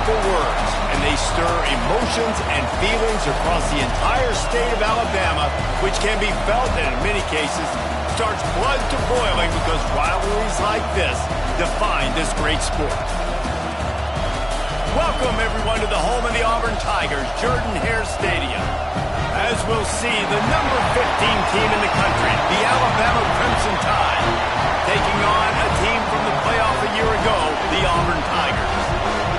powerful words, and they stir emotions and feelings across the entire state of Alabama, which can be felt and in many cases starts blood to boiling because rivalries like this define this great sport. Welcome, everyone, to the home of the Auburn Tigers, Jordan-Hare Stadium. As we'll see, the number 15 team in the country, the Alabama Crimson Tide, taking on a team from the playoff a year ago, the Auburn Tigers.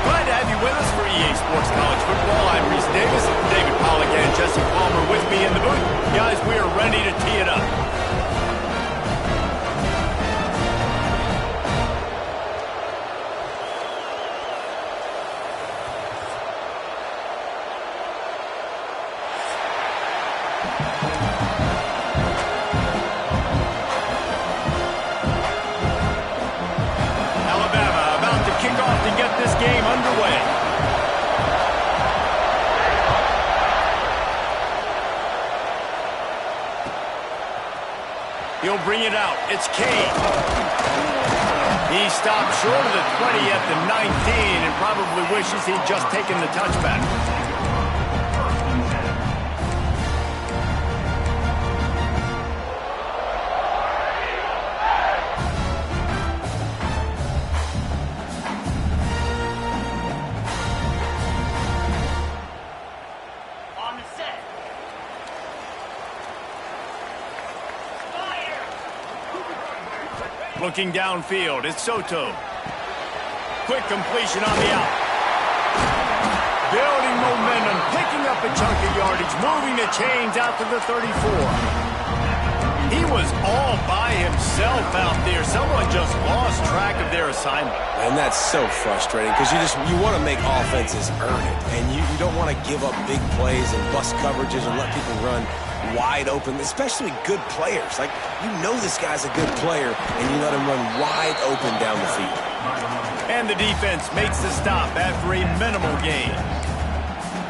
Glad to have you with us for EA Sports College Football. I'm Reese Davis, David Pollack, and Jesse Palmer with me in the booth. Guys, we are ready to tee it up. He'll bring it out. It's Kane. He stopped short of the 20 at the 19 and probably wishes he'd just taken the touchback. Looking downfield, it's Soto. Quick completion on the out. Building momentum, picking up a chunk of yardage, moving the chains out to the 34. He was all by himself out there. Someone just lost track of their assignment. And that's so frustrating because you want to make offenses earn it. And you don't want to give up big plays and bust coverages and let people run wide open, especially good players. Like, you know this guy's a good player, and you let him run wide open down the field. And the defense makes the stop after a minimal gain.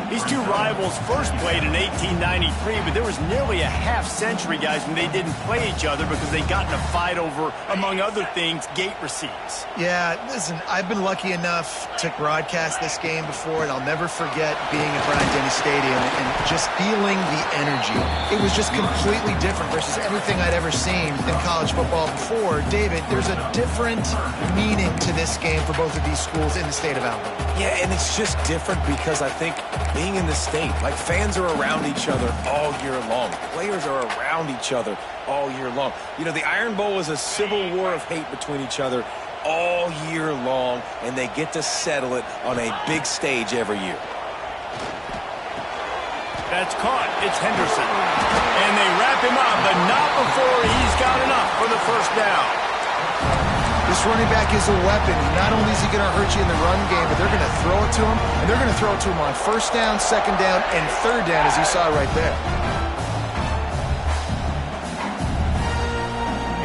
These two rivals first played in 1893, but there was nearly a half-century, guys, when they didn't play each other because they got in a fight over, among other things, gate receipts. Yeah, listen, I've been lucky enough to broadcast this game before, and I'll never forget being at Bryant-Denny Stadium and just feeling the energy. It was just completely different versus anything I'd ever seen in college football before. David, there's a different meaning to this game for both of these schools in the state of Alabama. Yeah, and it's just different because I think being in the state, like, fans are around each other all year long. Players are around each other all year long. You know, the Iron Bowl is a civil war of hate between each other all year long, and they get to settle it on a big stage every year. That's caught. It's Henderson. And they wrap him up, but not before he's got enough for the first down. This running back is a weapon. Not only is he going to hurt you in the run game, but they're going to throw it to him, and they're going to throw it to him on first down, second down, and third down, as you saw right there.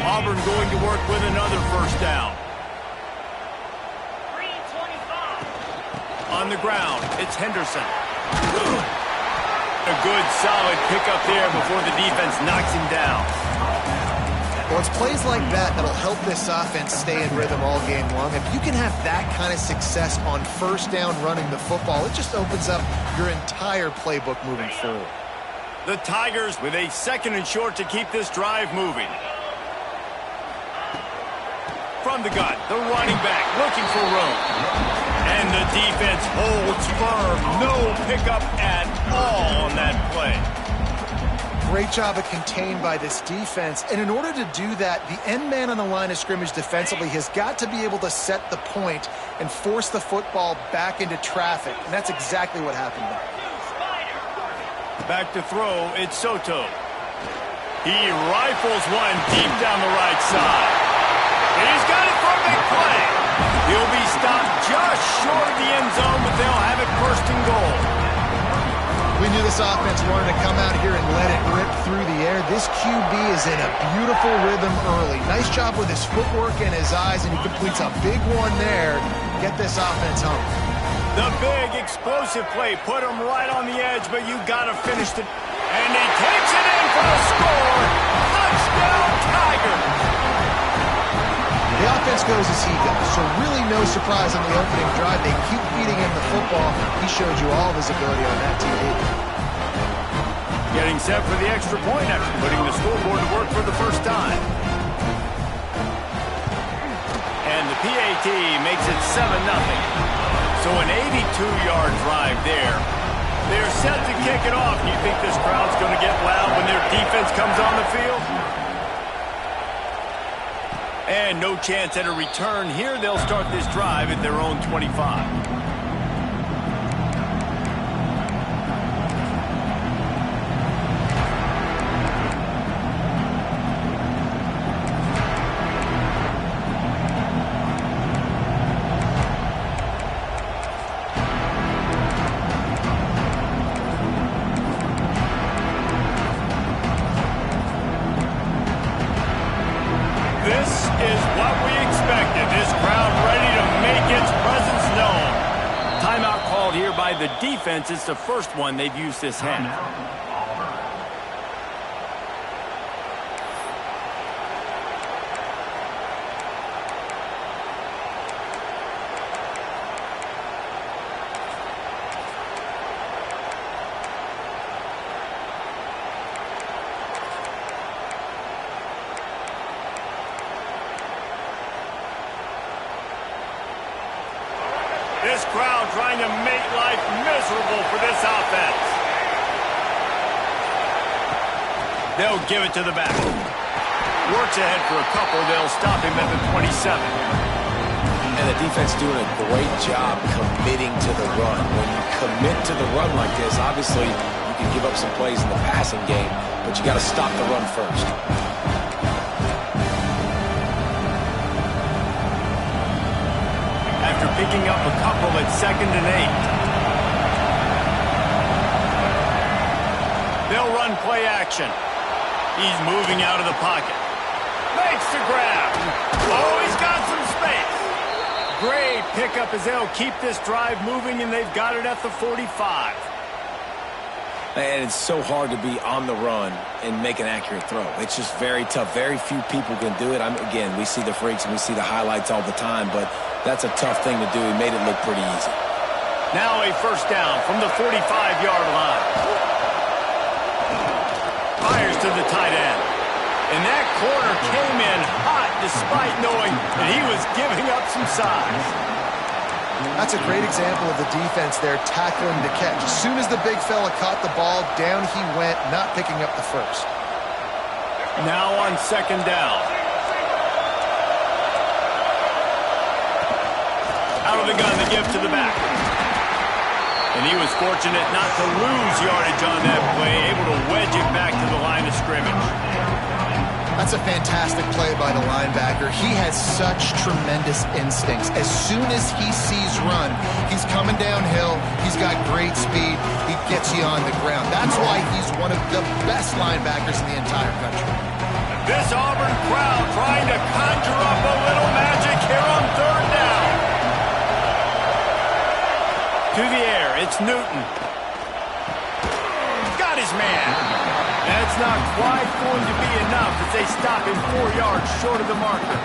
Auburn going to work with another first down. On the ground, it's Henderson. A good, solid pickup there before the defense knocks him down. Well, it's plays like that that'll help this offense stay in rhythm all game long. If you can have that kind of success on first down running the football, it just opens up your entire playbook moving forward. The Tigers with a second and short to keep this drive moving. From the gun, the running back looking for room. And the defense holds firm. No pickup at all on that play. Great job of contained by this defense. And in order to do that, the end man on the line of scrimmage defensively has got to be able to set the point and force the football back into traffic. And that's exactly what happened there. Back to throw, it's Soto. He rifles one deep down the right side. He's got it for a big play. He'll be stopped just short of the end zone, but they'll have it first and goal. We knew this offense wanted to come out here and let it rip through the air. This QB is in a beautiful rhythm early. Nice job with his footwork and his eyes, and he completes a big one there. Get this offense home. The big explosive play put him right on the edge, but you got to finish it. And he takes it in for the score. Touchdown, Tigers. The offense just goes as he goes. So really no surprise on the opening drive. They keep feeding him the football. He showed you all of his ability on that TD. Getting set for the extra point after putting the scoreboard to work for the first time. And the PAT makes it 7-0. So an 82-yard drive there. They're set to kick it off. Do you think this crowd's going to get loud when their defense comes on the field? And no chance at a return here. They'll start this drive at their own 25. The defense is the first one they've used this half. This crowd trying to make life miserable for this offense. They'll give it to the back. Works ahead for a couple. They'll stop him at the 27. And the defense doing a great job committing to the run. When you commit to the run like this, obviously you can give up some plays in the passing game, but you got to stop the run first. After picking up a couple at 2nd and 8. They'll run play action. He's moving out of the pocket. Makes the grab. Oh, he's got some space. Great pickup as they'll keep this drive moving, and they've got it at the 45. And it's so hard to be on the run and make an accurate throw. It's just very tough. Very few people can do it. Again, we see the freaks and we see the highlights all the time, but that's a tough thing to do. He made it look pretty easy. Now a first down from the 45-yard line. Fires to the tight end. And that corner came in hot despite knowing that he was giving up some size. That's a great example of the defense there tackling the catch. As soon as the big fella caught the ball, down he went, not picking up the first. Now on 2nd down. Out of the gun, the give to the back. And he was fortunate not to lose yardage on that play, able to wedge it back to the line of scrimmage. That's a fantastic play by the linebacker. He has such tremendous instincts. As soon as he sees run, he's coming downhill. He's got great speed. He gets you on the ground. That's why he's one of the best linebackers in the entire country. This Auburn crowd trying to conjure up a little magic here on 3rd down. To the air, it's Newton. Got his man. That's not quite going to be enough as they stop him 4 yards short of the marker.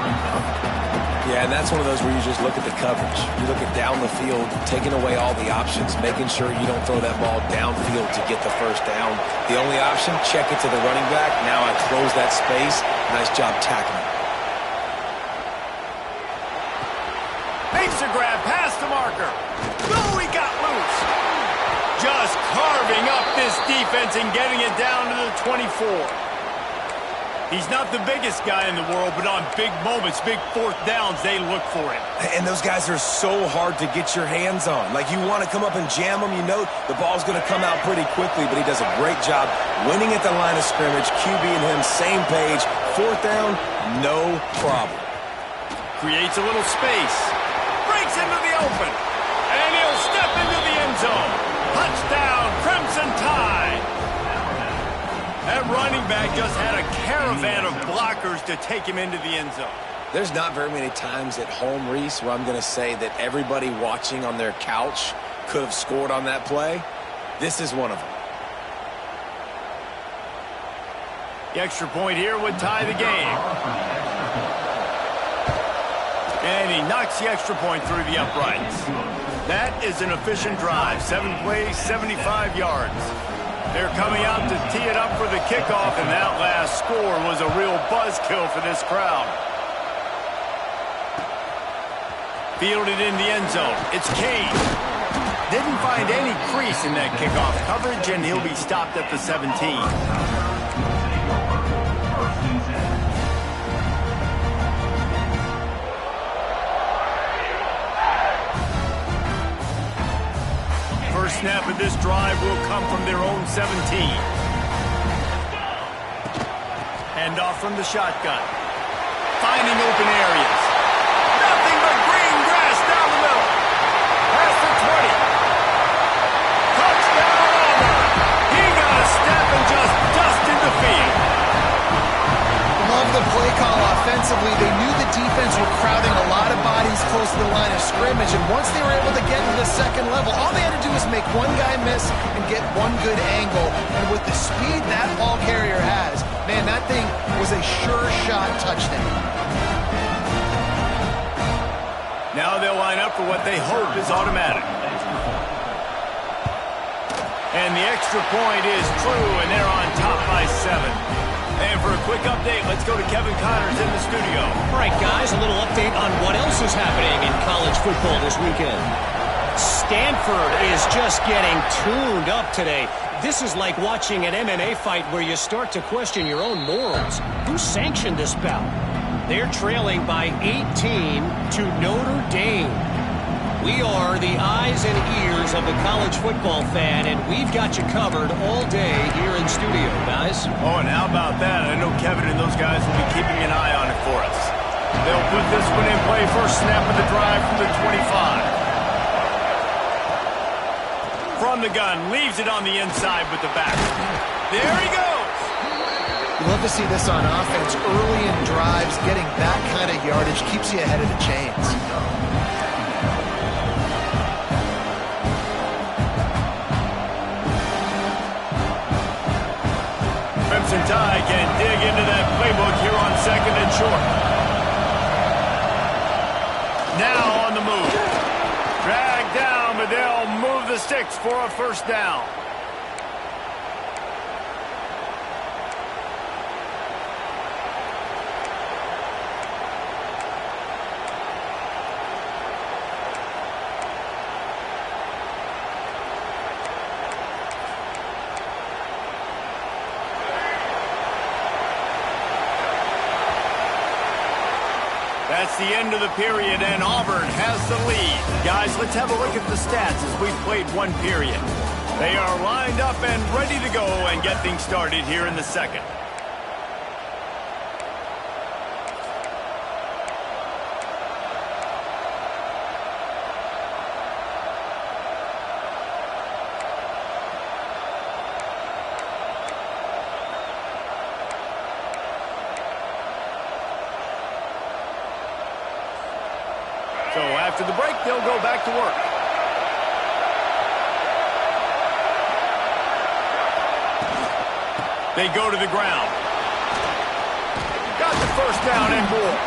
Yeah, and that's one of those where you just look at the coverage. You look at down the field, taking away all the options, making sure you don't throw that ball downfield to get the first down. The only option, check it to the running back. Now I close that space. Nice job tackling. Makes the grab past the marker. Oh, he got loose. Just carving up this defense and getting it down to the 24. He's not the biggest guy in the world, but on big moments, big 4th downs, they look for him. And those guys are so hard to get your hands on. Like, you want to come up and jam them, you know the ball's going to come out pretty quickly, but he does a great job winning at the line of scrimmage. QB and him, same page. 4th down, no problem. Creates a little space. Breaks into the open. And he'll step into the end zone. Touchdown, Crimson Tide. That running back just had a caravan of blockers to take him into the end zone. There's not very many times at home, Reese, where I'm going to say that everybody watching on their couch could have scored on that play. This is one of them. The extra point here would tie the game. And he knocks the extra point through the uprights. That is an efficient drive. 7 plays, 75 yards. They're coming out to tee it up for the kickoff, and that last score was a real buzzkill for this crowd. Fielded in the end zone. It's Kane. Didn't find any crease in that kickoff coverage, and he'll be stopped at the 17. First snap of this drive will come from their own 17. Hand off from the shotgun. Finding open areas. Nothing but green grass down the middle. Past the 20. Touchdown Auburn. He got a step and just dusted the field. Love the play call offensively. They knew the defense were crowding a lot of bodies close to the line of scrimmage, and once they were able to get to the second level, all they had to do was make one guy miss and get one good angle. And with the speed that ball carrier has, man, that thing was a sure shot touchdown. Now they'll line up for what they hope is automatic. And the extra point is true, and they're on top by 7. And for a quick update, let's go to Kevin Connors in the studio. All right, guys, a little update on what else is happening in college football this weekend. Stanford is just getting tuned up today. This is like watching an MMA fight where you start to question your own morals. Who sanctioned this bout? They're trailing by 18 to Notre Dame. We are the eyes and ears of the college football fan, and we've got you covered all day here in studio, guys. Oh, and how about that? I know Kevin and those guys will be keeping an eye on it for us. They'll put this one in play. First snap of the drive from the 25. From the gun, leaves it on the inside with the back. There he goes. You love to see this on offense. Early in drives, getting that kind of yardage keeps you ahead of the chains. Crimson Tide can dig into that playbook here on 2nd and short. Now on the move. Dragged down, but they'll move the sticks for a first down. That's the end of the period, and Auburn has the lead. Guys, let's have a look at the stats as we've played one period. They are lined up and ready to go and get things started here in the second. So after the break, they'll go back to work. They go to the ground. Got the first down and more.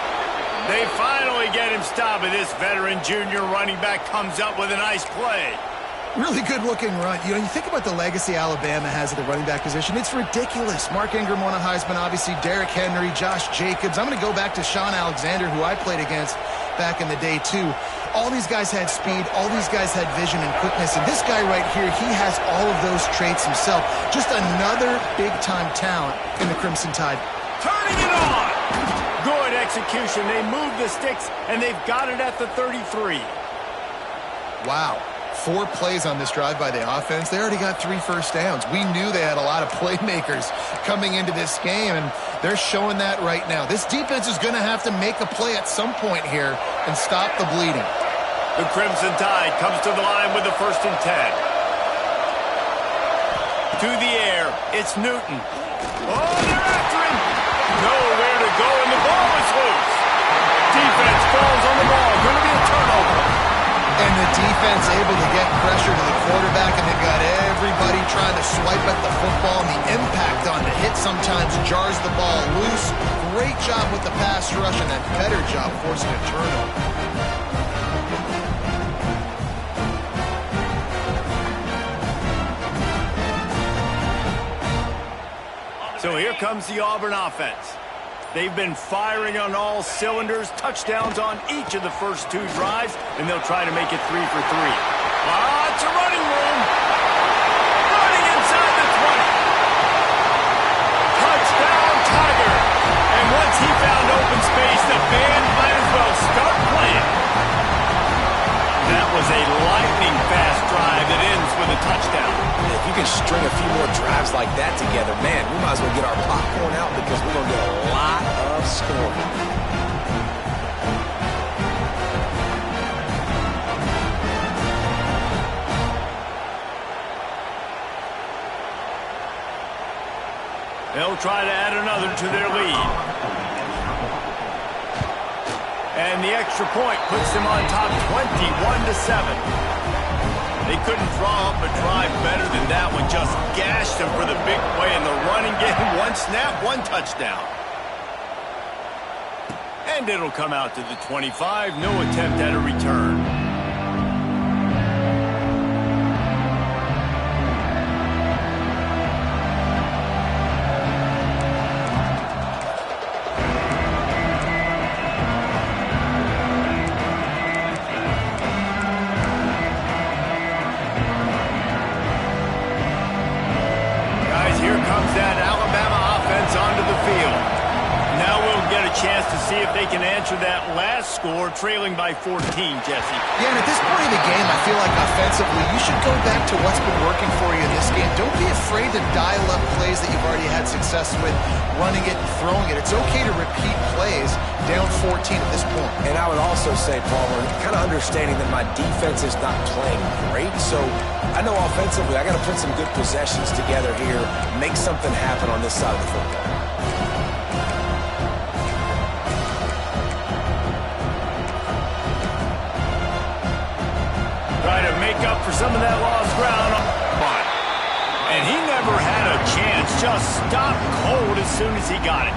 They finally get him stopped, and this veteran junior running back comes up with a nice play. Really good-looking run. You know, you think about the legacy Alabama has at the running back position. It's ridiculous. Mark Ingram won a Heisman, obviously. Derrick Henry, Josh Jacobs. I'm going to go back to Sean Alexander, who I played against back in the day, too. All these guys had speed. All these guys had vision and quickness. And this guy right here, he has all of those traits himself. Just another big-time talent in the Crimson Tide. Turning it on! Good execution. They move the sticks, and they've got it at the 33. Wow. 4 plays on this drive by the offense. They already got 3 first downs. We knew they had a lot of playmakers coming into this game, and they're showing that right now. This defense is going to have to make a play at some point here and stop the bleeding. The Crimson Tide comes to the line with the 1st and 10. To the air, it's Newton. Oh, they're after him. Nowhere to go, and the ball is loose. Defense falls on the ball. Going to be a turnover. And the defense able to get pressure to the quarterback, and they've got everybody trying to swipe at the football, and the impact on the hit sometimes jars the ball loose. great job with the pass rush and a better job forcing a turnover. So here comes the Auburn offense. They've been firing on all cylinders, touchdowns on each of the first 2 drives, and they'll try to make it 3 for 3. Lots of running room. Running inside the 20. Touchdown, Tiger. And once he found open space, the band might as well start playing. That was a lightning-fast drive that ends with a touchdown. If you can string a few more drives like that together, man, we might as well get our popcorn out because we're going to get a lot of scoring. They'll try to add another to their lead. And the extra point puts them on top 21-7. They couldn't draw up a drive better than that one. Just gashed them for the big play in the running game. 1 snap, 1 touchdown. And it'll come out to the 25. No attempt at a return. That Alabama offense onto the field. Now we'll get a chance to see if they can answer that last score, trailing by 14, Jesse. Yeah, and at this point in the game, I feel like offensively, you should go back to what's been working for you in this game. Don't be afraid to dial up plays that you've already had success with, running it and throwing it. It's okay to repeat plays down 14 at this point. And I would also say, Palmer, kind of understanding that my defense is not playing great, so I know offensively I got to put some good possessions together here, make something happen on this side of the football. Try to make up for some of that lost ground. And he never had a chance, just stopped cold as soon as he got it.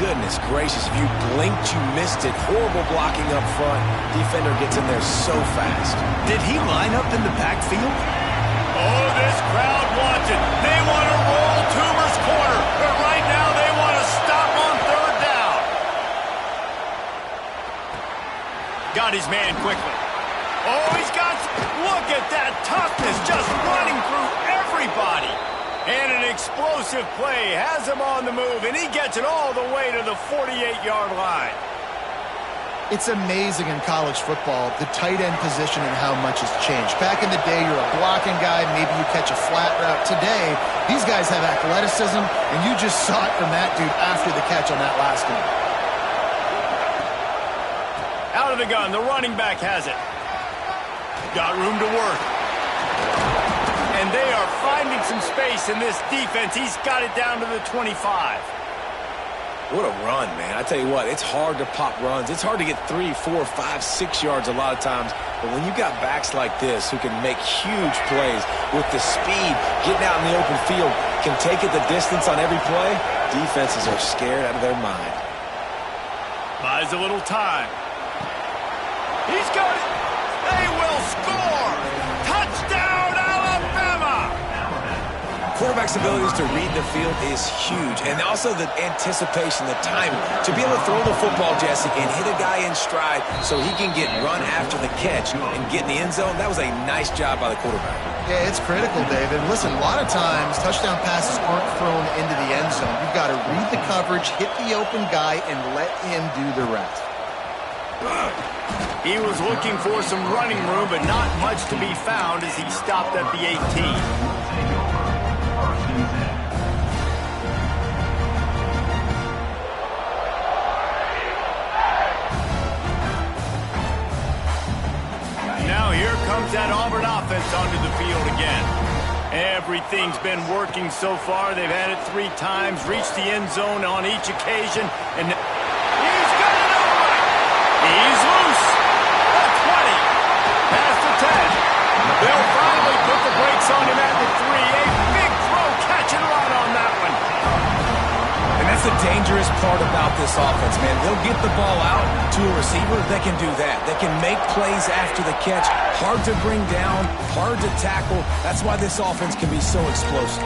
Goodness gracious, if you blinked, you missed it. Horrible blocking up front. Defender gets in there so fast. Did he line up in the backfield? Oh, this crowd wants it. They want to roll Toomer's corner, but right now they want to stop on 3rd down. Got his man quickly. Oh, he's got... Look at that toughness, just running through everybody. And an explosive play has him on the move, and he gets it all the way to the 48-yard line. It's amazing in college football, the tight end position and how much has changed. Back in the day, you're a blocking guy, maybe you catch a flat route. Today, these guys have athleticism, and you just saw it from that dude after the catch on that last one. Out of the gun, the running back has it. Got room to work. And they are finding some space in this defense. He's got it down to the 25. What a run, man. I tell you what, it's hard to pop runs. It's hard to get 3, 4, 5, 6 yards a lot of times. But when you got backs like this who can make huge plays with the speed, getting out in the open field, can take it the distance on every play, defenses are scared out of their mind. Buys a little time. He's got it. They will score. Touchdown, Alabama. Quarterback's abilities to read the field is huge, and also the anticipation, the timing. To be able to throw the football, Jesse, and hit a guy in stride so he can get run after the catch and get in the end zone, that was a nice job by the quarterback. Yeah, it's critical, David. Listen, a lot of times, touchdown passes aren't thrown into the end zone. You've got to read the coverage, hit the open guy, and let him do the rest. He was looking for some running room, but not much to be found as he stopped at the 18. Now here comes that Auburn offense onto the field again. Everything's been working so far. They've had it 3 times, reached the end zone on each occasion, and he's got it over. He's loose. The 20. Past the 10. They'll finally put the brakes on him at the 3. A big throw, catch and run on that one. And that's That's the dangerous part about this offense, man. They'll get the ball out to a receiver. They can do that. They can make plays after the catch. Hard to bring down, hard to tackle. That's why this offense can be so explosive.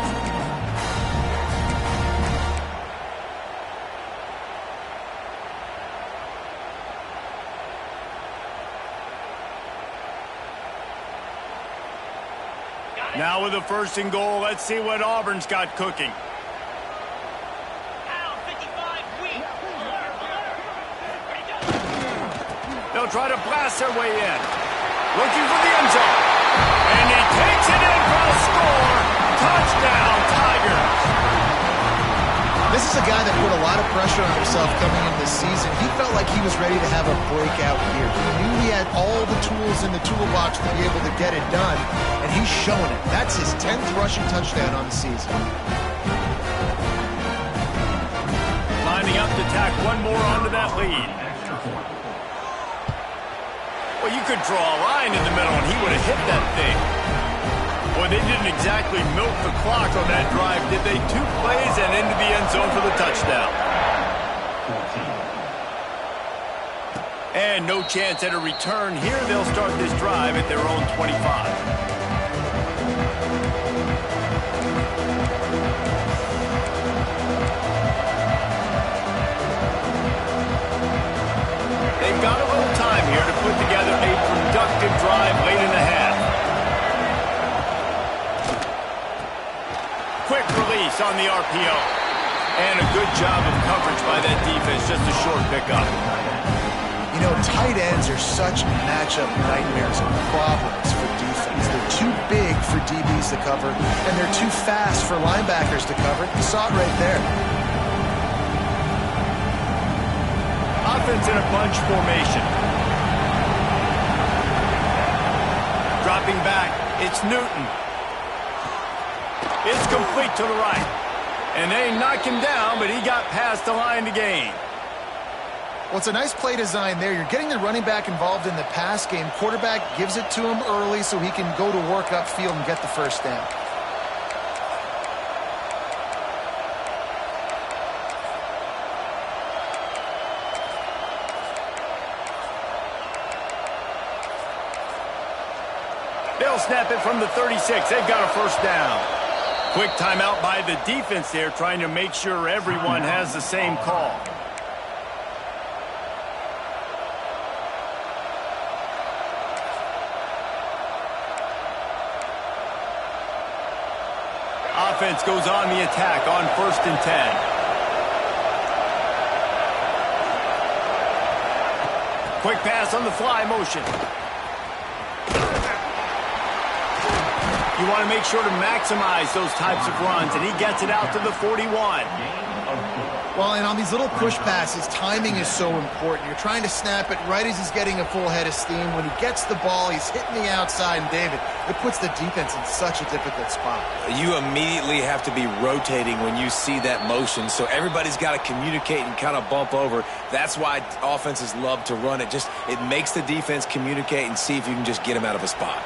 Now with the 1st and goal, let's see what Auburn's got cooking. They'll try to blast their way in. Looking for the end zone. And he takes it in for a score. Touchdown, Tigers. This is a guy that put a lot of pressure on himself coming into this season. He felt like he was ready to have a breakout year. He knew he had all the tools in the toolbox to be able to get it done, and he's showing it. That's his 10th rushing touchdown on the season. Lining up to tack one more onto that lead. Well, you could draw a line in the middle, and he would have hit that thing. Boy, they didn't exactly milk the clock on that drive, did they? 2 plays and into the end zone for the touchdown. And no chance at a return here. They'll start this drive at their own 25. They've got a little time here to put together a productive drive late in the half. Quick release on the RPO. And a good job of coverage by that defense. Just a short pickup. You know, tight ends are such matchup nightmares and problems for defense. They're too big for DBs to cover, and they're too fast for linebackers to cover. You saw it right there. Offense in a bunch formation. Dropping back, it's Newton. It's complete to the right. And they knock him down, but he got past the line to gain. Well, it's a nice play design there. You're getting the running back involved in the pass game. Quarterback gives it to him early so he can go to work upfield and get the 1st down. They'll snap it from the 36. They've got a 1st down. Quick timeout by the defense there, trying to make sure everyone has the same call. Offense goes on the attack on 1st and 10. Quick pass on the fly motion. You want to make sure to maximize those types of runs, and he gets it out to the 41. Well, and on these little push passes, timing is so important. You're trying to snap it right as he's getting a full head of steam. When he gets the ball, he's hitting the outside, and David, it puts the defense in such a difficult spot. You immediately have to be rotating when you see that motion, so everybody's got to communicate and kind of bump over. That's why offenses love to run it. It makes the defense communicate and see if you can just get him out of a spot.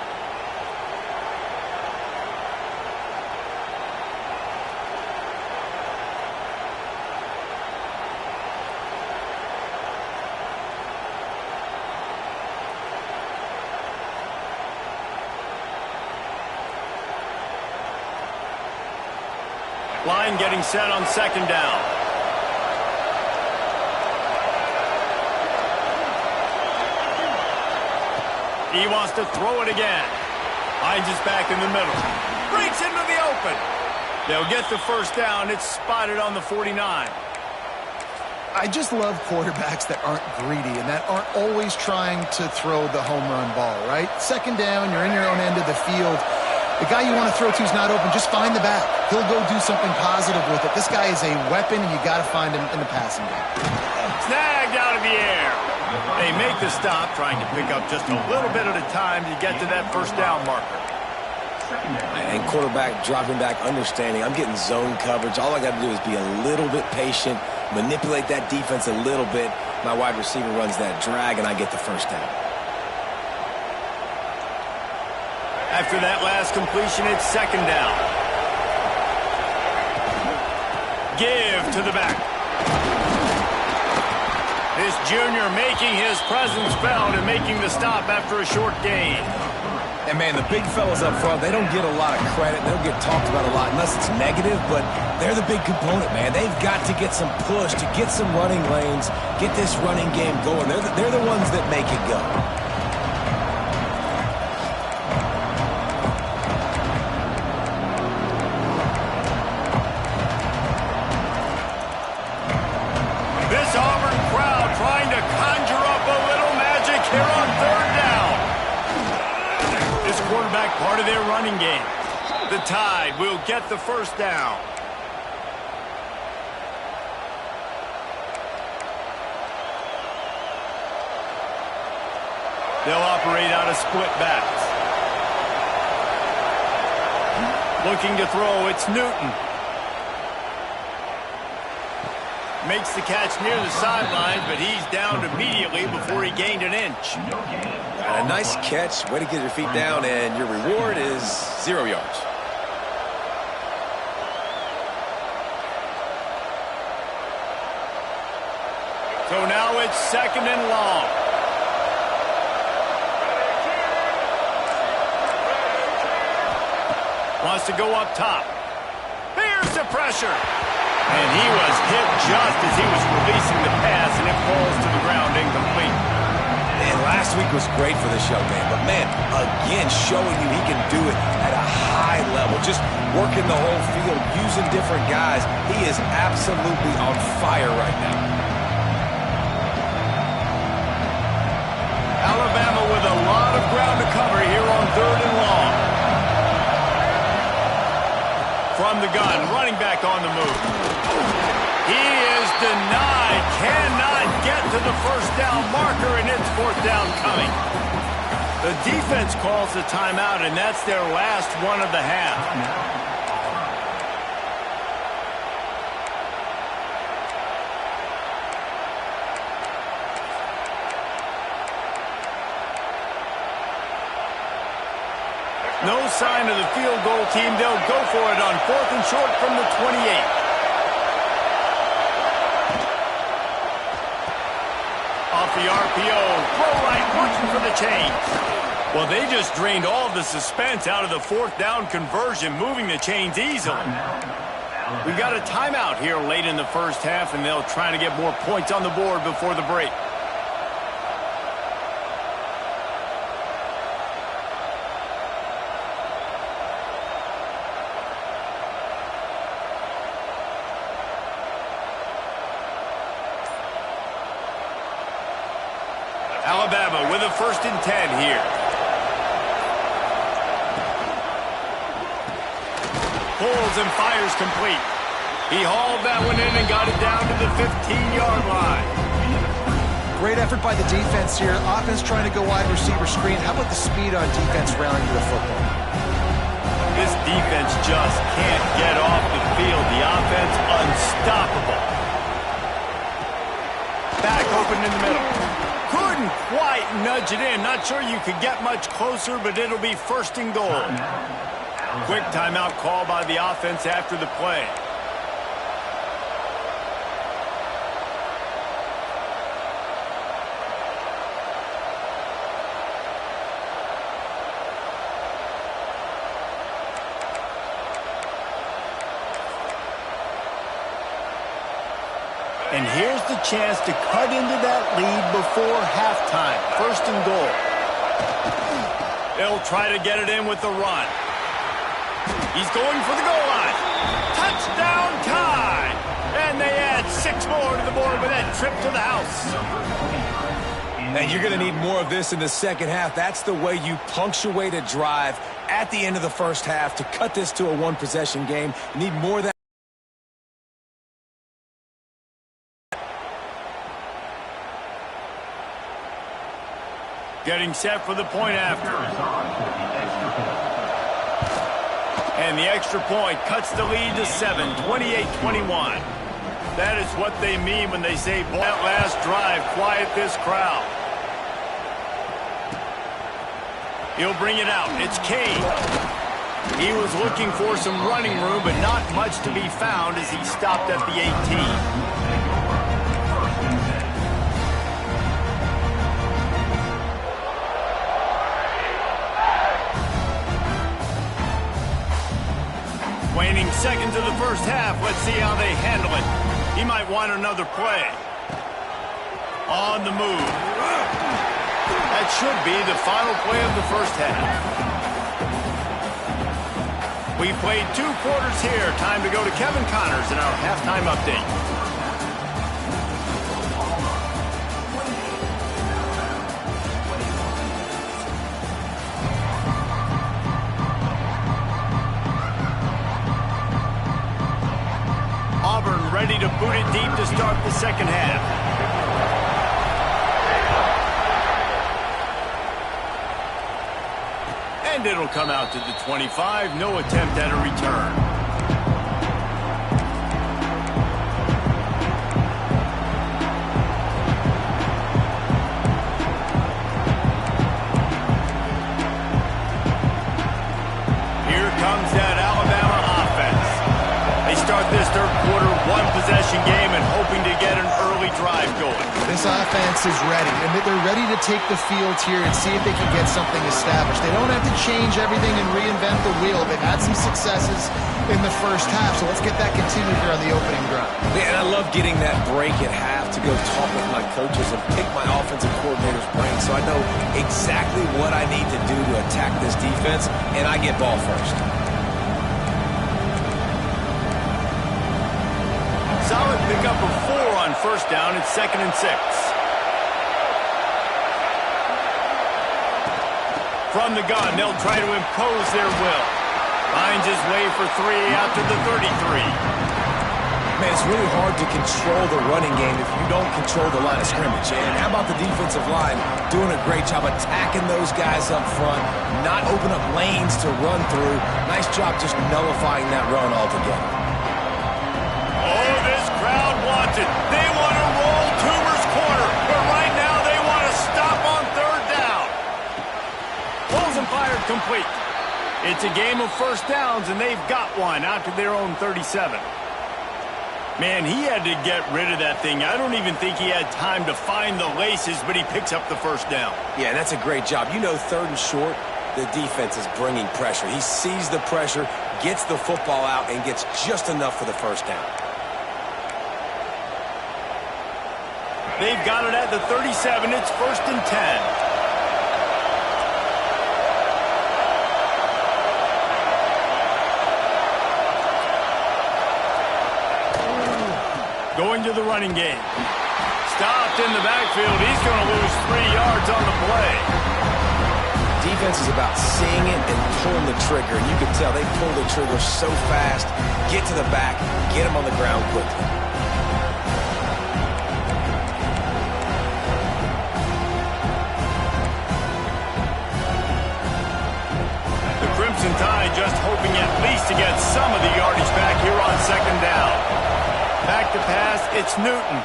Line getting set on 2nd down. He wants to throw it again. Hines is back in the middle. Breaks into the open. They'll get the 1st down. It's spotted on the 49. I just love quarterbacks that aren't greedy and that aren't always trying to throw the home run ball, right? 2nd down, you're in your own end of the field. The guy you want to throw to is not open. Just find the back. He'll go do something positive with it. This guy is a weapon, and you got to find him in the passing game. Snagged out of the air. They make the stop, trying to pick up just a little bit at a time to get to that 1st down marker. And quarterback dropping back, understanding I'm getting zone coverage. All I got to do is be a little bit patient, manipulate that defense a little bit. My wide receiver runs that drag, and I get the 1st down. After that last completion, it's 2nd down. Give to the back. This junior making his presence felt and making the stop after a short gain. And, man, the big fellas up front, they don't get a lot of credit. They don't get talked about a lot unless it's negative, but they're the big component, man. They've got to get some push, to get some running lanes, get this running game going. They're the ones that make it go. This Auburn crowd trying to conjure up a little magic here on third down. This quarterback part of their running game. The Tide will get the first down. They'll operate out of split backs. Looking to throw, it's Newton. Makes the catch near the sideline, but he's down immediately before he gained an inch. A nice catch. Way to get your feet down, and your reward is 0 yards. So now it's 2nd and long. Wants to go up top. Here's the pressure. And he was hit just as he was releasing the pass, and it falls to the ground incomplete. Man, last week was great for this young man, but, man, again, showing you he can do it at a high level, just working the whole field, using different guys. He is absolutely on fire right now. Alabama with a lot of ground to cover here on 3rd and long. From the gun, running back on the move. He is denied, cannot get to the first down marker, and it's 4th down coming. The defense calls the timeout, and that's their last one of the half. No sign of the field goal team. They'll go for it on 4th and short from the 28. Off the RPO, throw right, looking for the change. Well, they just drained all of the suspense out of the 4th down conversion, moving the chains easily. We got a timeout here late in the first half, and they'll try to get more points on the board before the break. Alabama with a 1st and 10 here. Pulls and fires complete. He hauled that one in and got it down to the 15-yard line. Great effort by the defense here. Offense trying to go wide receiver screen. How about the speed on defense rallying to the football? This defense just can't get off the field. The offense unstoppable. Back open in the middle. Couldn't quite nudge it in. Not sure you could get much closer, but it'll be 1st and goal. Quick timeout call by the offense after the play. And here's the chance to cut into that lead before halftime. 1st and goal. They'll try to get it in with the run. He's going for the goal line. Touchdown Tide! And they add 6 more to the board with that trip to the house. And you're going to need more of this in the second half. That's the way you punctuate a drive at the end of the first half to cut this to a one-possession game. You need more of that. Getting set for the point after. And the extra point cuts the lead to 7, 28-21. That is what they mean when they say, "Boy, that last drive, quiet this crowd." He'll bring it out. It's Kane. He was looking for some running room, but not much to be found as he stopped at the 18. seconds of the first half. Let's see how they handle it. He might want another play. On the move. That should be the final play of the first half. We played 2 quarters here. Time to go to Kevin Connors in our halftime update. Auburn ready to boot it deep to start the second half. And it'll come out to the 25. No attempt at a return. Here comes that Alabama offense. They start this third quarter, 1-possession game, and hoping to get an early drive going. This offense is ready, and they're ready to take the field here and see if they can get something established. They don't have to change everything and reinvent the wheel. They've had some successes in the first half, so let's get that continued here on the opening drive. Man, I love getting that break at half to go talk with my coaches and pick my offensive coordinator's brain so I know exactly what I need to do to attack this defense, and I get ball first. Solid pickup of 4 on first down. It's 2nd and 6. From the gun, they'll try to impose their will. Finds his way for 3 out to the 33. Man, it's really hard to control the running game if you don't control the line of scrimmage. And how about the defensive line doing a great job attacking those guys up front, not open up lanes to run through. Nice job just nullifying that run altogether. Oh, this crowd wants it. They want to roll Toomer's corner, but right now they want to stop on 3rd down. Balls and fired complete. It's a game of first downs, and they've got one out to their own 37. Man, he had to get rid of that thing. I don't even think he had time to find the laces, but he picks up the first down. Yeah, that's a great job. You know, 3rd and short, the defense is bringing pressure. He sees the pressure, gets the football out, and gets just enough for the first down. They've got it at the 37. It's 1st and 10. Going to the running game. Stopped in the backfield. He's going to lose 3 yards on the play. Defense is about seeing it and pulling the trigger. And you can tell they pull the trigger so fast, get to the back, get him on the ground quickly. The Crimson Tide just hoping at least to get some of the yardage back here on 2nd down. Back to pass, it's Newton.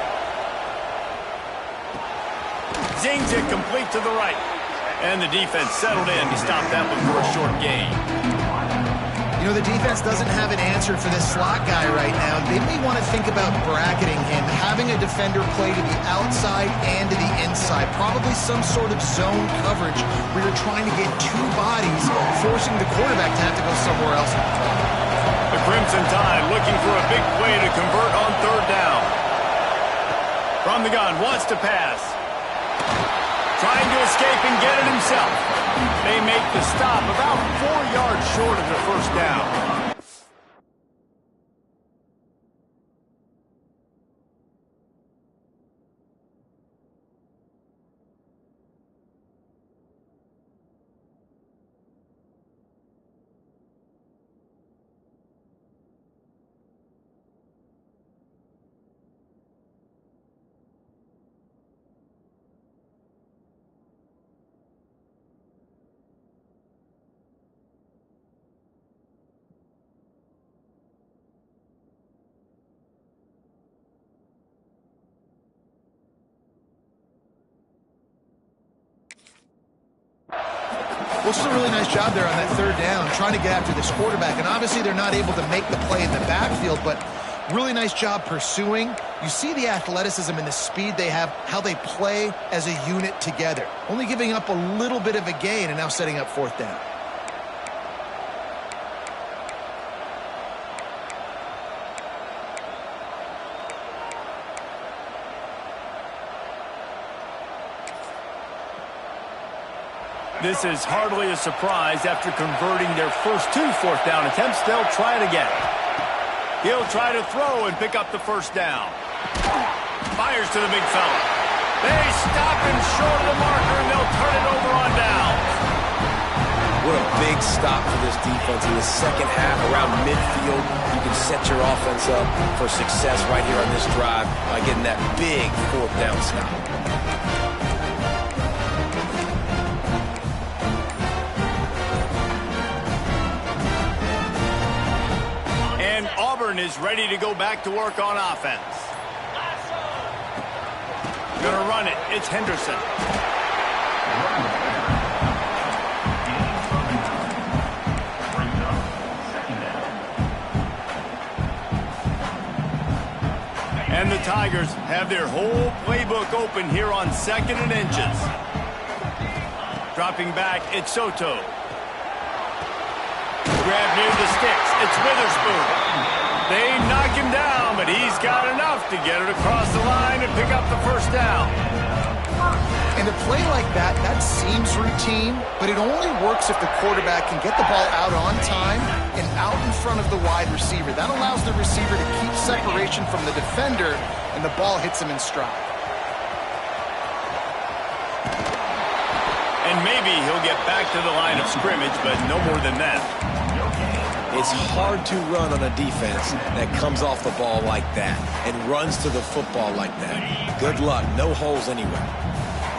Zings it complete to the right. And the defense settled in to stop that one for a short gain. You know, the defense doesn't have an answer for this slot guy right now. They may want to think about bracketing him, having a defender play to the outside and to the inside. Probably some sort of zone coverage where you're trying to get 2 bodies, forcing the quarterback to have to go somewhere else. The Crimson Tide looking for a big play to convert on 3rd down. From the gun, wants to pass. Trying to escape and get it himself. They make the stop about 4 yards short of the first down. Well, just a really nice job there on that 3rd down, trying to get after this quarterback. And obviously they're not able to make the play in the backfield, but really nice job pursuing. You see the athleticism and the speed they have, how they play as a unit together. Only giving up a little bit of a gain and now setting up 4th down. This is hardly a surprise. After converting their first 2 fourth-down attempts, they'll try it again. He'll try to throw and pick up the first down. Fires to the big fella. They stop him short of the marker, and they'll turn it over on downs. What a big stop for this defense in the second half around midfield. You can set your offense up for success right here on this drive by getting that big fourth down stop. And Auburn is ready to go back to work on offense. Gonna run it. It's Henderson. And the Tigers have their whole playbook open here on 2nd and inches. Dropping back, it's Soto. Grab near the sticks. It's Witherspoon. They knock him down, but he's got enough to get it across the line and pick up the first down. And a play like that, that seems routine, but it only works if the quarterback can get the ball out on time and out in front of the wide receiver. That allows the receiver to keep separation from the defender, and the ball hits him in stride. And maybe he'll get back to the line of scrimmage, but no more than that. It's hard to run on a defense that comes off the ball like that and runs to the football like that. Good luck. No holes anywhere.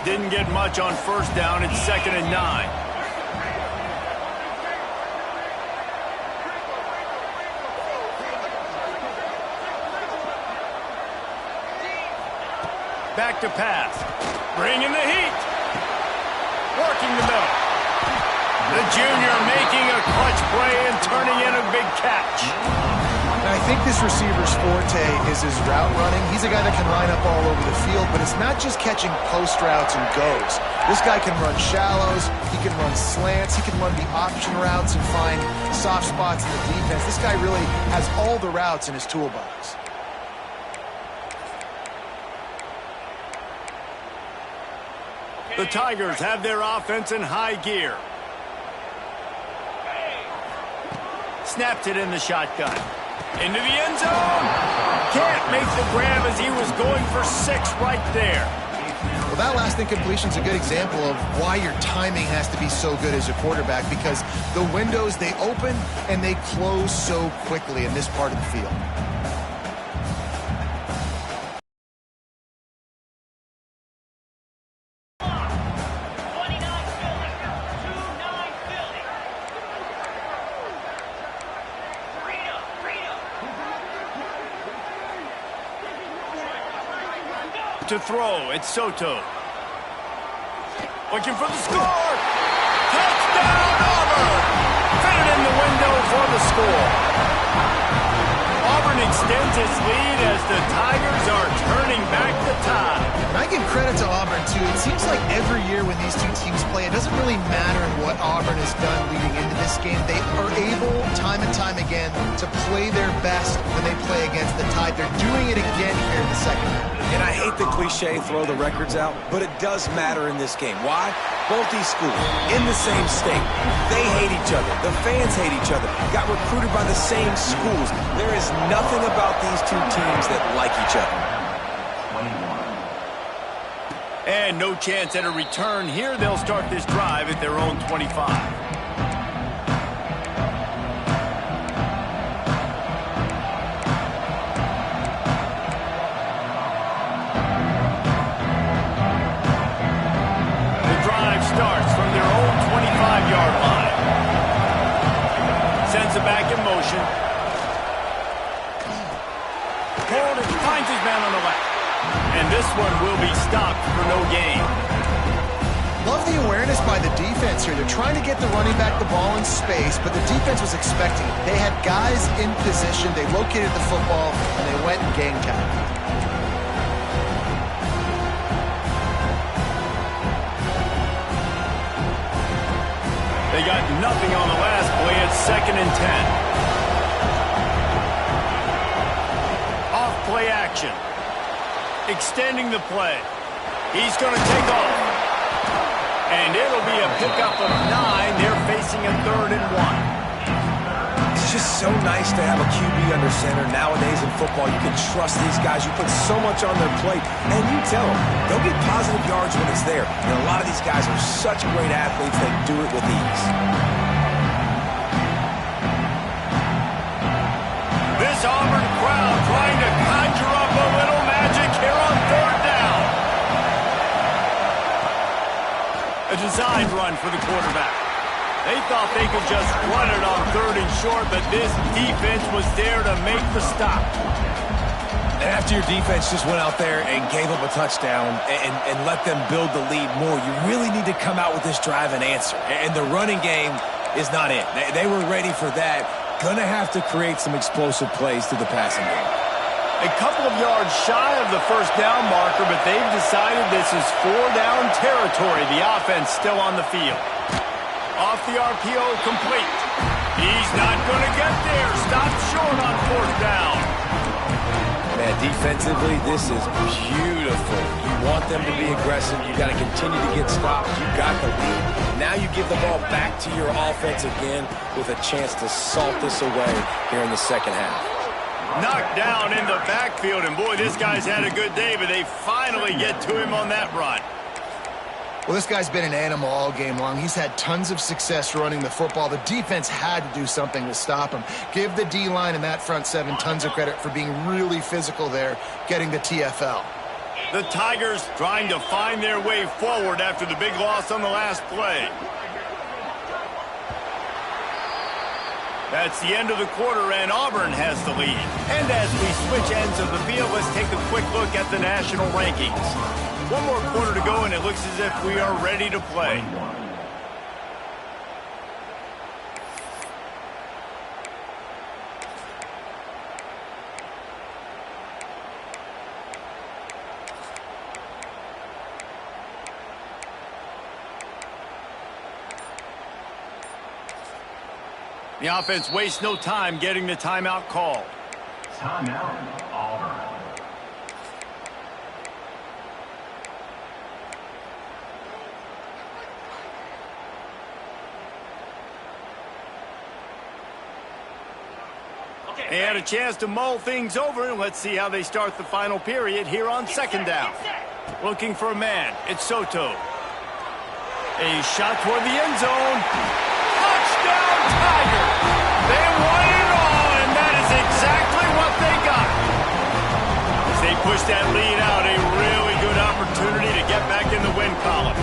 Didn't get much on first down. It's 2nd and 9. Back to pass. Bringing the heat. Working the middle. The junior making a clutch play and turning in a big catch. And I think this receiver's forte is his route running. He's a guy that can line up all over the field, but it's not just catching post routes and goes. This guy can run shallows, he can run slants, he can run the option routes and find soft spots in the defense. This guy really has all the routes in his toolbox. The Tigers have their offense in high gear. Snapped it in the shotgun. Into the end zone. Can't make the grab as he was going for 6 right there. Well, that last incompletion is a good example of why your timing has to be so good as a quarterback, because the windows, they open and they close so quickly in this part of the field. To throw, it's Soto. Looking for the score. Touchdown, Auburn! Fitted in the window for the score. Auburn extends its lead as the Tigers are turning back the tide. And I give credit to Auburn, too. It seems like every year when these two teams play, it doesn't really matter what Auburn has done leading into this game. They are able, time and time again, to play their best when they play against the Tide. They're doing it again here in the second half. And I hate the cliche, throw the records out, but it does matter in this game. Why? Both these schools, in the same state, they hate each other. The fans hate each other. Got recruited by the same schools. There is nothing about these two teams that like each other. And no chance at a return here. They'll start this drive at their own 25. Starts from their own 25-yard line. Sends it back in motion. Hold it, finds his man on the left. And this one will be stopped for no gain. Love the awareness by the defense here. They're trying to get the running back the ball in space, but the defense was expecting it. They had guys in position. They located the football, and they went and gang tackled. They got nothing on the last play. It's 2nd and 10. Off play action. Extending the play. He's going to take off. And it'll be a pickup of 9. They're facing a 3rd and 1. It's just so nice to have a QB under center. Nowadays in football, you can trust these guys. You put so much on their plate, and you tell them they'll get positive yards when it's there. And a lot of these guys are such great athletes, they do it with ease. This Auburn crowd trying to conjure up a little magic here on 3rd down. A design run for the quarterback. They thought they could just run it on 3rd and short, but this defense was there to make the stop. And after your defense just went out there and gave up a touchdown and let them build the lead more, you really need to come out with this drive and answer. And the running game is not it. They were ready for that. Gonna have to create some explosive plays through the passing game. A couple of yards shy of the 1st down marker, but they've decided this is 4-down territory. The offense still on the field. Off the RPO, complete. He's not going to get there. Stopped short on 4th down. Man, defensively, this is beautiful. You want them to be aggressive. You got to continue to get stops. You got the lead. Now you give the ball back to your offense again with a chance to salt this away here in the 2nd half. Knocked down in the backfield, and boy, this guy's had a good day, but they finally get to him on that run. Well, this guy's been an animal all game long. He's had tons of success running the football. The defense had to do something to stop him. Give the D-line and that front 7 tons of credit for being really physical there, getting the TFL. The Tigers trying to find their way forward after the big loss on the last play. That's the end of the quarter, and Auburn has the lead. And as we switch ends of the field, let's take a quick look at the national rankings. One more quarter to go, and it looks as if we are ready to play. The offense wastes no time getting the timeout called. Timeout, Auburn. They had a chance to mull things over, and let's see how they start the final period here on 2nd down. Looking for a man. It's Soto. A shot toward the end zone. Touchdown, Tigers! They won it all, and that is exactly what they got. As they push that lead out, a really good opportunity to get back in the win column.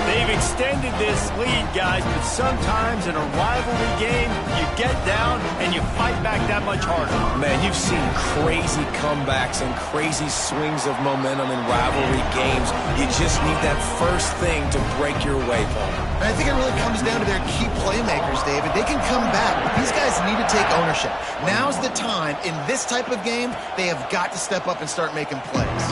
They've extended this lead, guys, but sometimes in a rivalry game, you get down and you fight back that much harder. Man, you've seen crazy comebacks and crazy swings of momentum in rivalry games. You just need that first thing to break your way, Paul. And I think it really comes down to their key playmakers, David. They can come back, but these guys need to take ownership. Now's the time. In this type of game, they have got to step up and start making plays.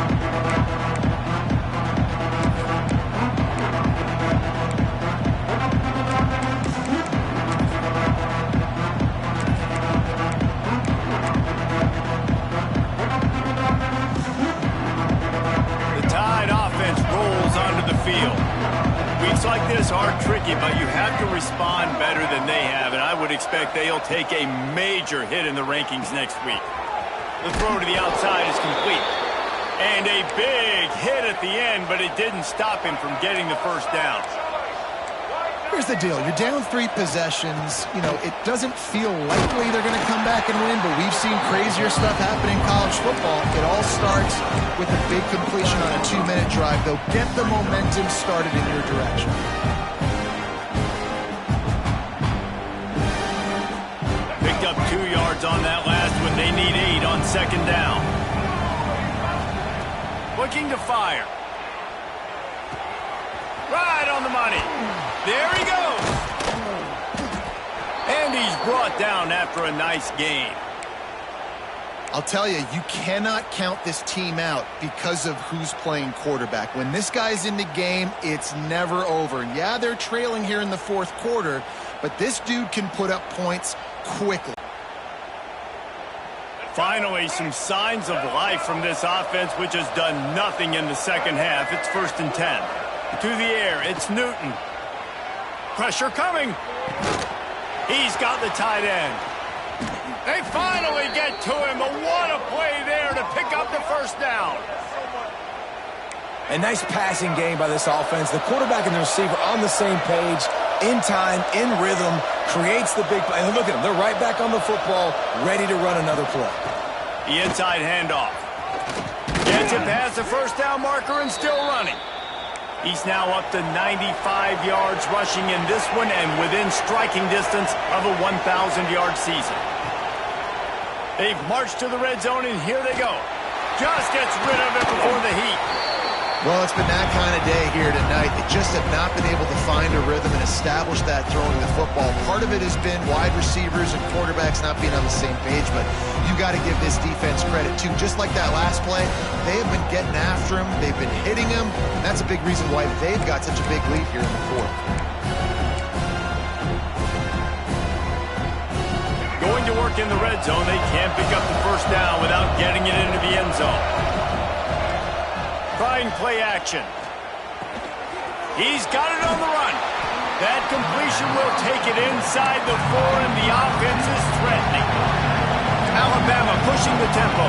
Weeks like this are tricky, but you have to respond better than they have, and I would expect they'll take a major hit in the rankings next week. The throw to the outside is complete. And a big hit at the end, but it didn't stop him from getting the 1st down. Here's the deal. You're down 3 possessions. You know, it doesn't feel likely they're going to come back and win, but we've seen crazier stuff happen in college football. It all starts with a big completion on a 2-minute drive. They'll get the momentum started in your direction. Picked up 2 yards on that last one. They need 8 on 2nd down. Looking to fire. Right on the money. There he goes. And he's brought down after a nice gain. I'll tell you, you cannot count this team out because of who's playing quarterback. When this guy's in the game, it's never over. Yeah, they're trailing here in the 4th quarter, but this dude can put up points quickly. Finally, some signs of life from this offense, which has done nothing in the 2nd half. It's 1st and 10. To the air, it's Newton. Pressure coming. He's got the tight end. They finally get to him, but what a play there to pick up the first down. A nice passing game by this offense. The quarterback and the receiver on the same page, in time, in rhythm, creates the big play. And look at them. They're right back on the football, ready to run another play. The inside handoff. Gets it past the first down marker and still running. He's now up to 95 yards rushing in this one and within striking distance of a 1,000-yard season. They've marched to the red zone, and here they go. Just gets rid of it before the heat. Well, it's been that kind of day here tonight. They just have not been able to find a rhythm and establish that throwing the football. Part of it has been wide receivers and quarterbacks not being on the same page, but you got to give this defense credit, too. Just like that last play, they have been getting after him. They've been hitting him. That's a big reason why they've got such a big lead here in the fourth. Going to work in the red zone, they can't pick up the first down without getting it into the end zone. Trying play action. He's got it on the run. That completion will take it inside the 4, and the offense is threatening. Alabama pushing the tempo.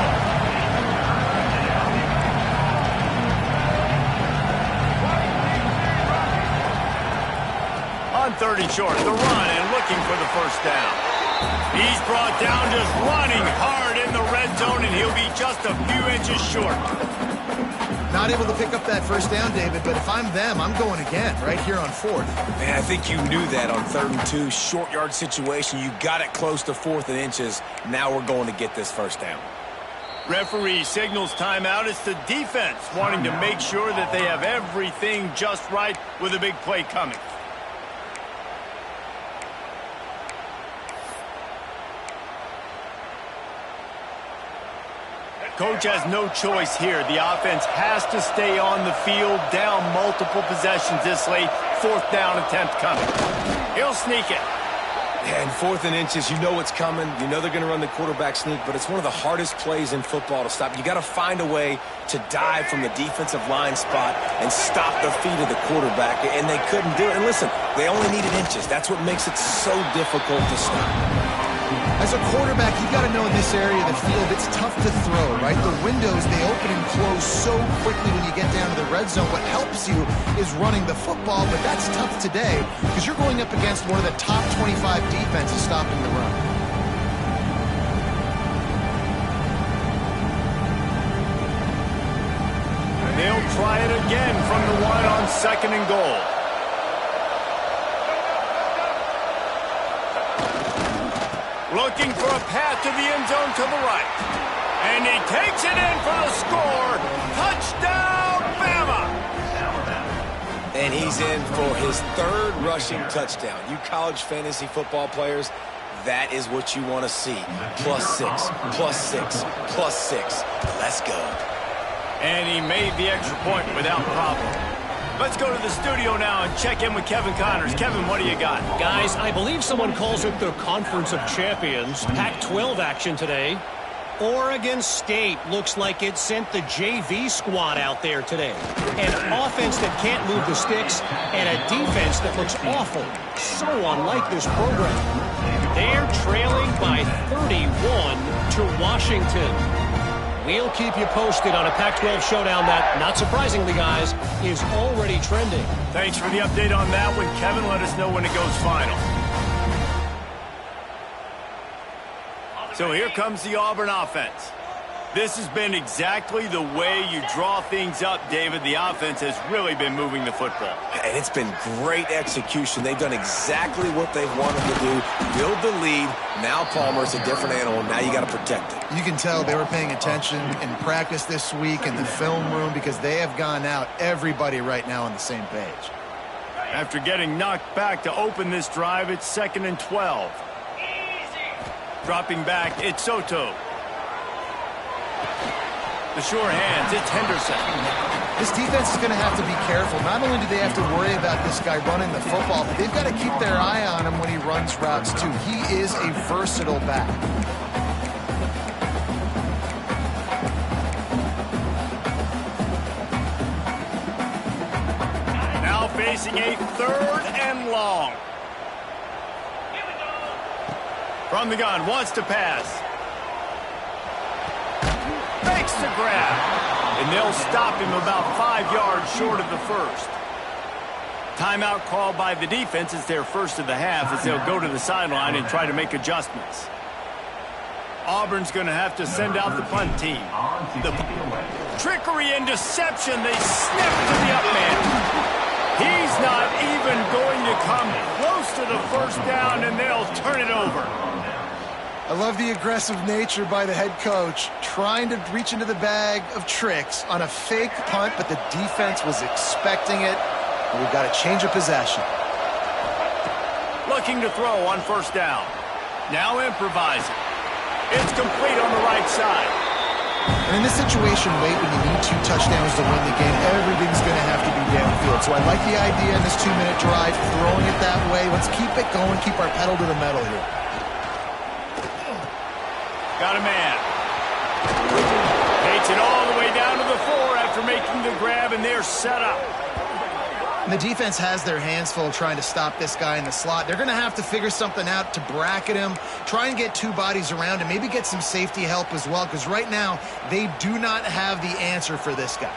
On 30 short, the run and looking for the first down. He's brought down just running hard in the red zone, and he'll be just a few inches short. Not able to pick up that first down, David, but if I'm them, I'm going again right here on fourth. Man, I think you knew that on 3rd and 2, short yard situation. You got it close to 4th and inches. Now we're going to get this first down. Referee signals timeout. It's the defense wanting to make sure that they have everything just right with a big play coming. Coach has no choice here. The offense has to stay on the field, down multiple possessions this late. 4th down attempt coming. He'll sneak it. And 4th and inches, you know what's coming. You know they're going to run the quarterback sneak, but it's one of the hardest plays in football to stop. You got to find a way to dive from the defensive line spot and stop the feet of the quarterback, and they couldn't do it. And listen, they only needed inches. That's what makes it so difficult to stop. As a quarterback, you got to know in this area of the field, it's tough to throw, right? The windows, they open and close so quickly when you get down to the red zone. What helps you is running the football, but that's tough today because you're going up against one of the top 25 defenses stopping the run. They'll try it again from the 1 on 2nd and goal. Looking for a path to the end zone to the right. And he takes it in for the score. Touchdown, Bama! And he's in for his 3rd rushing touchdown. You college fantasy football players, that is what you want to see. +6, +6, +6. Let's go. And he made the extra point without problem. Let's go to the studio now and check in with Kevin Connors. Kevin, what do you got? Guys, I believe someone calls it the Conference of Champions. Pac-12 action today. Oregon State looks like it sent the JV squad out there today. An offense that can't move the sticks and a defense that looks awful. So unlike this program. They're trailing by 31 to Washington. We'll keep you posted on a Pac-12 showdown that, not surprisingly, guys, is already trending. Thanks for the update on that one, Kevin. Let us know when it goes final. So here comes the Auburn offense. This has been exactly the way you draw things up, David. The offense has really been moving the football. And it's been great execution. They've done exactly what they've wanted to do. Build the lead. Now Palmer's a different animal. Now you got to protect it. You can tell they were paying attention in practice this week in the film room because they have gone out, everybody right now on the same page. After getting knocked back to open this drive, it's 2nd and 12. Dropping back, it's Soto. The sure hands, it's Henderson. This defense is going to have to be careful. Not only do they have to worry about this guy running the football, but they've got to keep their eye on him when he runs routes, too. He is a versatile back. facing a 3rd and long. From the gun, wants to pass. Makes the grab. And they'll stop him about 5 yards short of the first. Timeout called by the defense. It's their first of the half as they'll go to the sideline and try to make adjustments. Auburn's going to have to send out the punt team. The trickery and deception. They snap to the up man. He's not even going to come close to the first down, and they'll turn it over. I love the aggressive nature by the head coach, trying to reach into the bag of tricks on a fake punt, but the defense was expecting it, and we've got a change of possession. Looking to throw on first down. Now improvising. It's complete on the right side. And in this situation, late when you need 2 touchdowns to win the game, everything's going to have to be downfield. So I like the idea in this 2-minute drive, throwing it that way. Let's keep it going, keep our pedal to the metal here. Got a man. Takes it all the way down to the 4 after making the grab, and they're set up. And the defense has their hands full trying to stop this guy in the slot. They're going to have to figure something out to bracket him, try and get 2 bodies around him, maybe get some safety help as well, because right now they do not have the answer for this guy.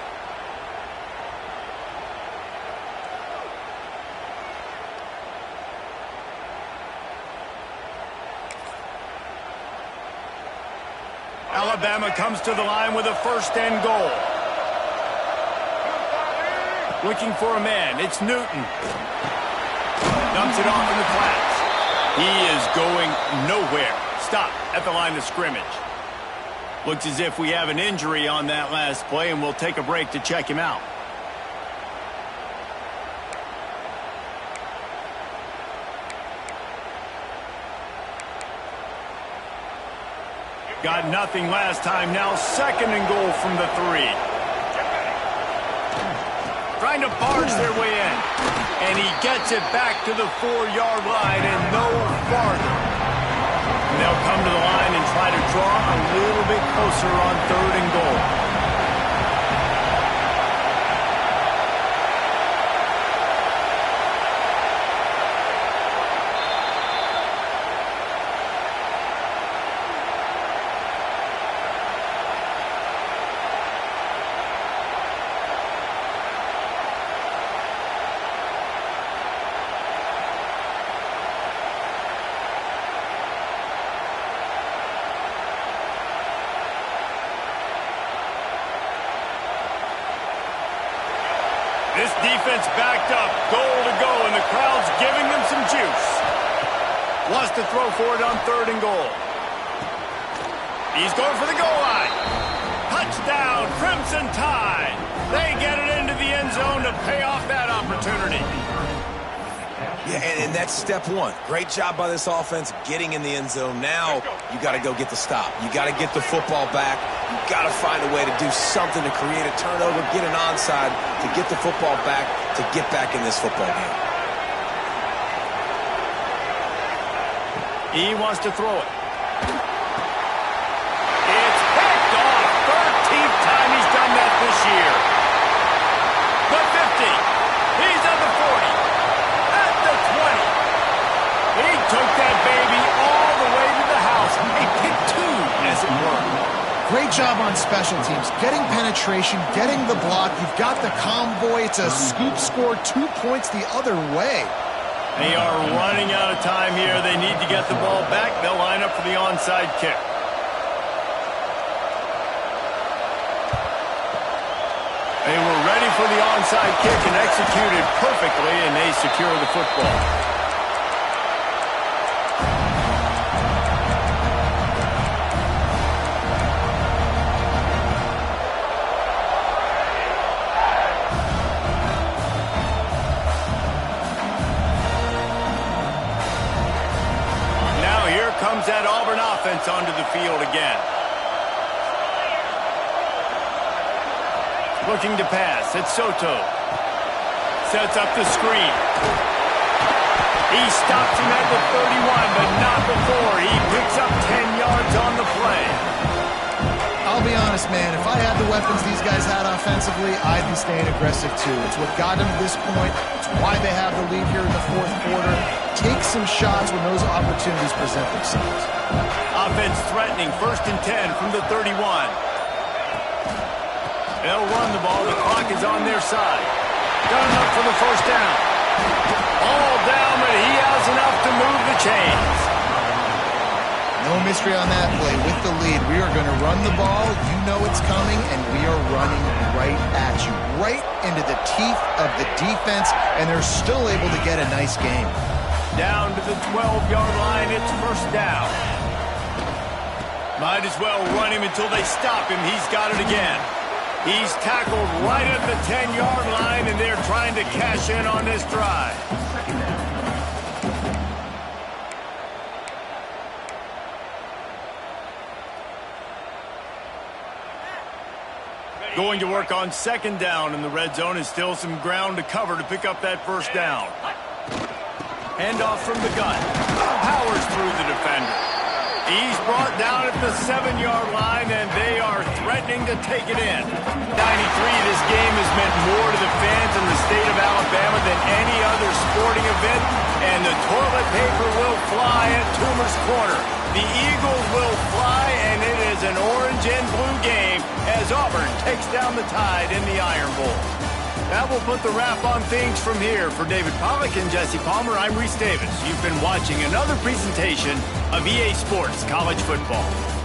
Alabama comes to the line with a 1st and goal. Looking for a man. It's Newton. Dumps it off in the flats. He is going nowhere. Stop at the line of scrimmage. Looks as if we have an injury on that last play, and we'll take a break to check him out. Got nothing last time. Now 2nd and goal from the 3. Trying to barge their way in. And he gets it back to the 4-yard line and no farther. And they'll come to the line and try to draw a little bit closer on 3rd and goal. This defense backed up, goal to go, and the crowd's giving them some juice. Wants to throw for it on 3rd and goal. He's going for the goal line. Touchdown, Crimson Tide. They get it into the end zone to pay off that opportunity. Yeah, and that's step 1. Great job by this offense getting in the end zone. Now you got to go get the stop. You got to get the football back. You got to find a way to do something to create a turnover, get an onside, to get the football back, to get back in this football game. He wants to throw it. It's picked off. 13th time he's done that this year. The 50. He's at the 40. At the 20. He took that baby all the way to the house. A pick 2, as it were. Great job on special teams, getting penetration, getting the block. You've got the convoy. It's a scoop score, 2 points the other way. They are running out of time here. They need to get the ball back. They'll line up for the onside kick. They were ready for the onside kick and executed perfectly, and they secure the football. Comes that Auburn offense onto the field again. Looking to pass. It's Soto. Sets up the screen. He stops him at the 31, but not before. He picks up 10 yards on the play. I'll be honest, man. If I had the weapons these guys had offensively, I'd be staying aggressive too. It's what got them to this point. It's why they have the lead here in the fourth quarter. Take some shots when those opportunities present themselves. Offense threatening, 1st and 10 from the 31. They'll run the ball. The clock is on their side. Got enough for the 1st down. All down, but he has enough to move the chains. No mystery on that play. With the lead, we are going to run the ball. You know it's coming, and we are running right at you, right into the teeth of the defense, and they're still able to get a nice game. Down to the 12-yard line, it's 1st down. Might as well run him until they stop him. He's got it again. He's tackled right at the 10-yard line, and they're trying to cash in on this drive. Going to work on 2nd down in the red zone, and still some ground to cover to pick up that 1st down. Handoff from the gun. Powers through the defender. He's brought down at the 7-yard line, and they are threatening to take it in. 93, this game has meant more to the fans in the state of Alabama than any other sporting event, and the toilet paper will fly at Toomer's Corner. The Eagles will fly, and it is an orange and blue game as Auburn takes down the Tide in the Iron Bowl. That will put the wrap on things from here. For David Pollack and Jesse Palmer, I'm Reese Davis. You've been watching another presentation of EA Sports College Football.